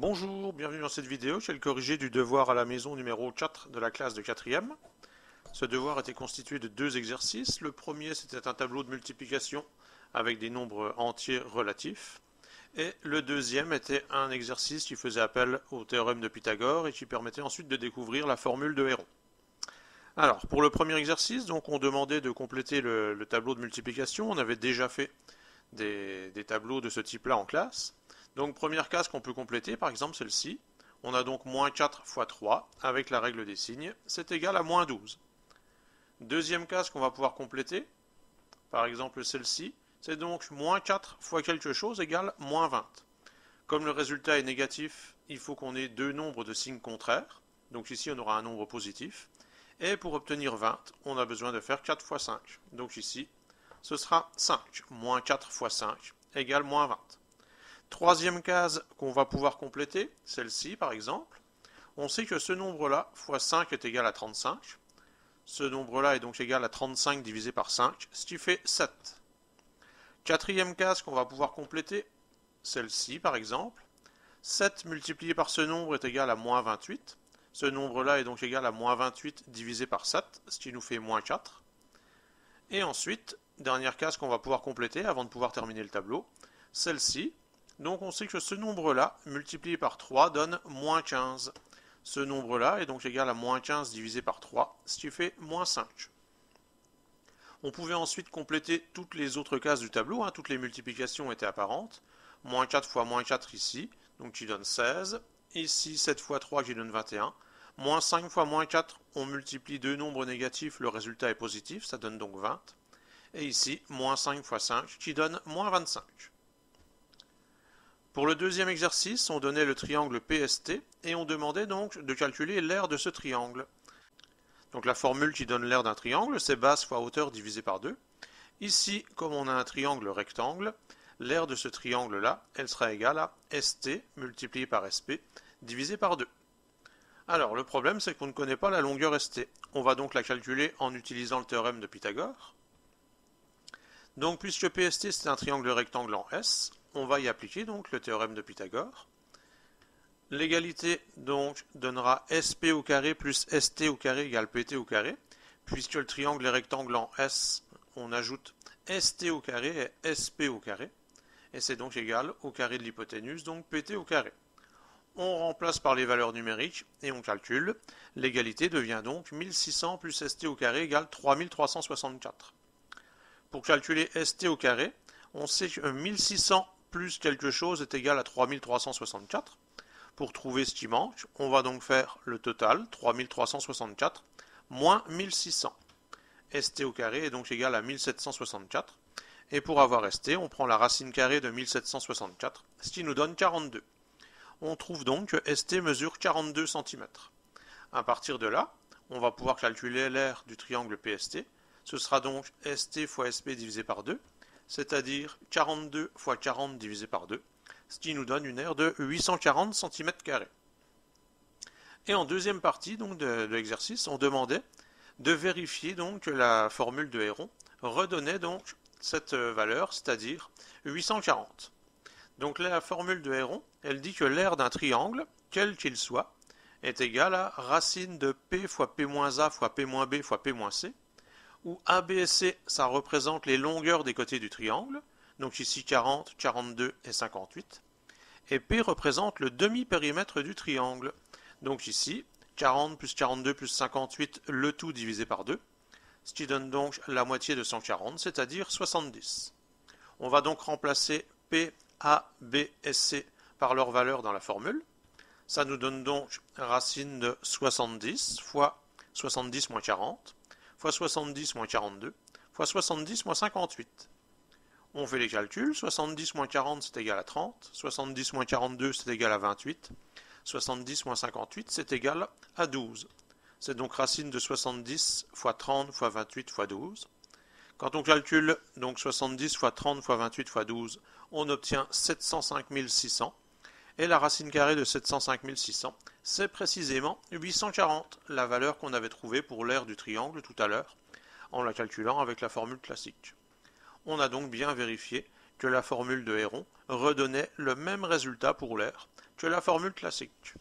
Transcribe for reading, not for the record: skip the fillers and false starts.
Bonjour, bienvenue dans cette vidéo. Je vais le corriger du devoir à la maison numéro 4 de la classe de 4e. Ce devoir était constitué de deux exercices. Le premier, c'était un tableau de multiplication avec des nombres entiers relatifs. Et le deuxième était un exercice qui faisait appel au théorème de Pythagore et qui permettait ensuite de découvrir la formule de Héron. Alors, pour le premier exercice, donc, on demandait de compléter le tableau de multiplication. On avait déjà fait des tableaux de ce type-là en classe. Donc première case qu'on peut compléter, par exemple celle-ci. On a donc moins 4 fois 3 avec la règle des signes, c'est égal à moins 12. Deuxième case qu'on va pouvoir compléter, par exemple celle-ci, c'est donc moins 4 fois quelque chose égale moins 20. Comme le résultat est négatif, il faut qu'on ait deux nombres de signes contraires. Donc ici on aura un nombre positif. Et pour obtenir 20, on a besoin de faire 4 fois 5. Donc ici, ce sera 5. Moins 4 fois 5 égale moins 20. Troisième case qu'on va pouvoir compléter, celle-ci par exemple. On sait que ce nombre-là, fois 5 est égal à 35. Ce nombre-là est donc égal à 35 divisé par 5, ce qui fait 7. Quatrième case qu'on va pouvoir compléter, celle-ci par exemple. 7 multiplié par ce nombre est égal à moins 28. Ce nombre-là est donc égal à moins 28 divisé par 7, ce qui nous fait moins 4. Et ensuite, dernière case qu'on va pouvoir compléter avant de pouvoir terminer le tableau, celle-ci. Donc on sait que ce nombre-là, multiplié par 3, donne moins 15. Ce nombre-là est donc égal à moins 15 divisé par 3, ce qui fait moins 5. On pouvait ensuite compléter toutes les autres cases du tableau, toutes les multiplications étaient apparentes. Moins 4 fois moins 4 ici, donc qui donne 16. Ici, 7 fois 3 qui donne 21. Moins 5 fois moins 4, on multiplie deux nombres négatifs, le résultat est positif, ça donne donc 20. Et ici, moins 5 fois 5 qui donne moins 25. Pour le deuxième exercice, on donnait le triangle PST et on demandait donc de calculer l'aire de ce triangle. Donc la formule qui donne l'aire d'un triangle, c'est base fois hauteur divisé par 2. Ici, comme on a un triangle rectangle, l'aire de ce triangle-là, elle sera égale à ST multiplié par SP divisé par 2. Alors le problème, c'est qu'on ne connaît pas la longueur ST. On va donc la calculer en utilisant le théorème de Pythagore. Donc puisque PST c'est un triangle rectangle en S, on va y appliquer donc le théorème de Pythagore. L'égalité donc donnera SP au carré plus ST au carré égale PT au carré. Puisque le triangle est rectangle en S, on ajoute ST au carré et SP au carré. Et c'est donc égal au carré de l'hypoténuse, donc PT au carré. On remplace par les valeurs numériques et on calcule. L'égalité devient donc 1600 plus ST au carré égale 3364. Pour calculer ST au carré, on sait que 1600 plus quelque chose est égal à 3364. Pour trouver ce qui manque, on va donc faire le total, 3364, moins 1600. ST au carré est donc égal à 1764. Et pour avoir ST, on prend la racine carrée de 1764, ce qui nous donne 42. On trouve donc que ST mesure 42 cm. À partir de là, on va pouvoir calculer l'aire du triangle PST. Ce sera donc ST fois SP divisé par 2, c'est-à-dire 42 fois 40 divisé par 2, ce qui nous donne une aire de 840 cm². Et en deuxième partie donc, de l'exercice, on demandait de vérifier donc que la formule de Héron redonnait donc cette valeur, c'est-à-dire 840. Donc la formule de Héron, elle dit que l'aire d'un triangle, quel qu'il soit, est égale à racine de P fois P-A fois P-B fois P-C, où A, B et C, ça représente les longueurs des côtés du triangle, donc ici 40, 42 et 58, et P représente le demi-périmètre du triangle, donc ici 40 plus 42 plus 58, le tout divisé par 2, ce qui donne donc la moitié de 140, c'est-à-dire 70. On va donc remplacer P, A, B et C par leur valeur dans la formule. Ça nous donne donc racine de 70 fois 70 moins 40, fois 70 moins 42, fois 70 moins 58. On fait les calculs, 70 moins 40 c'est égal à 30, 70 moins 42 c'est égal à 28, 70 moins 58 c'est égal à 12. C'est donc racine de 70 fois 30 fois 28 fois 12. Quand on calcule donc 70 fois 30 fois 28 fois 12, on obtient 705 600. Et la racine carrée de 705 600, c'est précisément 840, la valeur qu'on avait trouvée pour l'aire du triangle tout à l'heure, en la calculant avec la formule classique. On a donc bien vérifié que la formule de Héron redonnait le même résultat pour l'aire, tu as la formule classique.